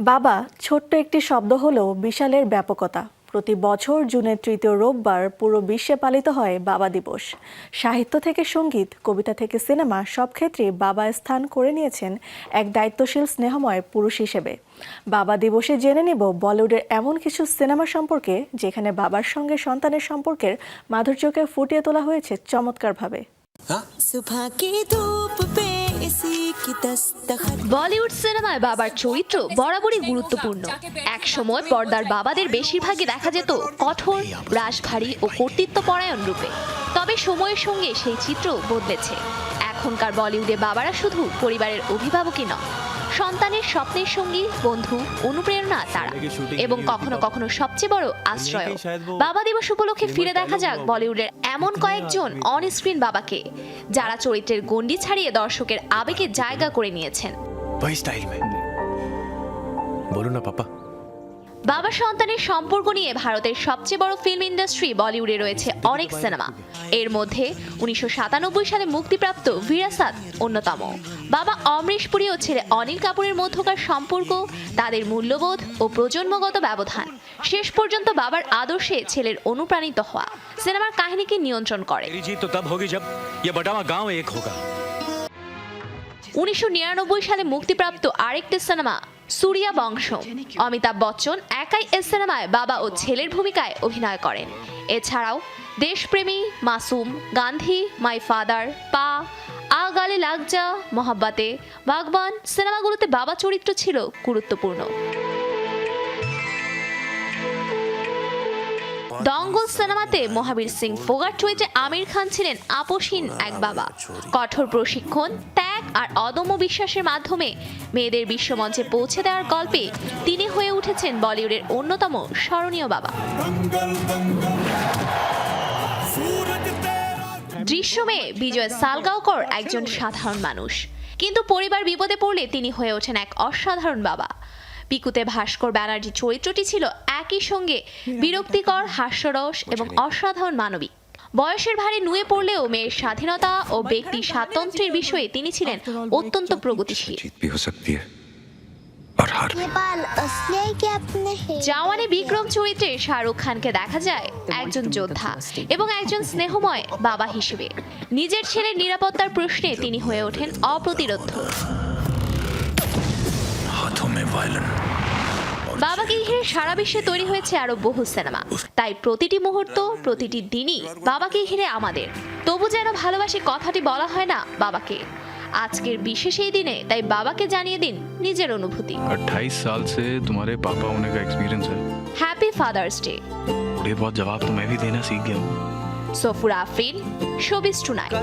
বাবা ছোট্ট একটি শব্দ হলেও বিশালের ব্যাপকতা। প্রতি বছর জুনের তৃতীয় রোববার পুরো বিশ্বে পালিত হয় বাবা দিবস। সাহিত্য থেকে সঙ্গীত, কবিতা থেকে সিনেমা, সব ক্ষেত্রে বাবা স্থান করে নিয়েছেন এক দায়িত্বশীল স্নেহময় পুরুষ হিসেবে। বাবা দিবসে জেনে নেব বলিউডের এমন কিছু সিনেমা সম্পর্কে যেখানে বাবার সঙ্গে সন্তানের সম্পর্কের মাধুর্যকে ফুটিয়ে তোলা হয়েছে চমৎকারভাবে। বলিউড সিনেমায় বাবার চরিত্র বরাবরই গুরুত্বপূর্ণ। এক সময় পর্দার বাবাদের বেশিরভাগই দেখা যেত কঠোর, রাশভারী ও কর্তৃত্বপরায়ণ রূপে। তবে সময়ের সঙ্গে সেই চিত্র বদলেছে। এখনকার বলিউডে বাবারা শুধু পরিবারের অভিভাবকই নয়, সন্তানের স্বপ্নের সঙ্গী, বন্ধু, অনুপ্রেরণা তারা, এবং কখনো কখনো সবচেয়ে বড় আশ্রয়। বাবা দিবস উপলক্ষে ফিরে দেখা যাক বলিউডের এমন কয়েকজন অন স্ক্রিন বাবাকে, যারা চরিত্রের গণ্ডি ছাড়িয়ে দর্শকের আবেগে জায়গা করে নিয়েছেন। বাবা সন্তানের সম্পর্ক নিয়ে ভারতের সবচেয়ে বড় ফিল্ম ইন্ডাস্ট্রি বলিউডে রয়েছে অনেক সিনেমা। এর মধ্যে 1997 সালে মুক্তিপ্রাপ্ত ভিরাসাত অন্যতম। বাবা অমরিশ পুরী ও ছেলে অনিল কাপুরের মধ্যকার সম্পর্ক, তাদের মূল্যবোধ ও প্রজন্মগত ব্যবধান, শেষ পর্যন্ত বাবার আদর্শে ছেলের অনুপ্রাণিত হওয়া সিনেমার কাহিনীকে নিয়ন্ত্রণ করে। 1999 সালে মুক্তিপ্রাপ্ত আরেকটি সিনেমা সূর্যা বংশ। অমিতাভ বচ্চন একাই এই সিনেমায় বাবা ও ছেলের ভূমিকায় অভিনয় করেন। এছাড়াও দেশপ্রেমী, মাসুম, গান্ধী, মাই ফাদার, পা, আ গালে লাগ যা, মোহাব্বতে, বাগবান সিনেমাগুলোতে বাবা চরিত্র ছিল গুরুত্বপূর্ণ। দঙ্গল সিনেমাতে মহাবীর সিং ফোগাট চরিত্রে আমির খান ছিলেন আপসহীন এক বাবা। কঠোর প্রশিক্ষণ, ত্যাগ আর অদম্য বিশ্বাসের মাধ্যমে মেয়েদের বিশ্বমঞ্চে পৌঁছে দেওয়ার গল্পে তিনি হয়ে উঠেছেন বলিউডের অন্যতম স্মরণীয় বাবা। দৃশ্যমে বিজয় সালগাওকর একজন সাধারণ মানুষ, কিন্তু পরিবার বিপদে পড়লে তিনি হয়ে ওঠেন এক অসাধারণ বাবা। পিকুতে ভাস্কর ব্যানার্জি চরিত্রটি ছিল একই সঙ্গে বিরক্তিকর, হাস্যরস এবং অসাধারণ মানবিক। বয়সের ভারে নুয়ে পড়লেও মেয়ের স্বাধীনতা ও ব্যক্তি স্বাতন্ত্র্যের বিষয়ে তিনি ছিলেন অত্যন্ত প্রগতিশীল। জওয়ানে বিক্রম চরিত্রে শাহরুখ খানকে দেখা যায় একজন যোদ্ধা এবং একজন স্নেহময় বাবা হিসেবে। নিজের ছেলের নিরাপত্তার প্রশ্নে তিনি হয়ে ওঠেন অপ্রতিরোধ্য। বাবাকে ঘিরে সারা বিশ্বে তৈরি হয়েছে আরো বহু সিনেমা। তাই প্রতিটি মুহূর্ত, প্রতিটি দিনই বাবাকে ঘিরে আমাদের। তবু যেন ভালোবাসি কথাটি বলা হয় না বাবাকে। আজকের বিশেষ এই দিনে তাই বাবাকে জানিয়ে দিন নিজের অনুভূতি। 28 साल से तुम्हारे पापा होने का एक्सपीरियंस है। Happy father's day. थोड़े बहुत जवाब तो मैं भी देना सीख गया हूँ। Safura Afrin, showbiz tonight.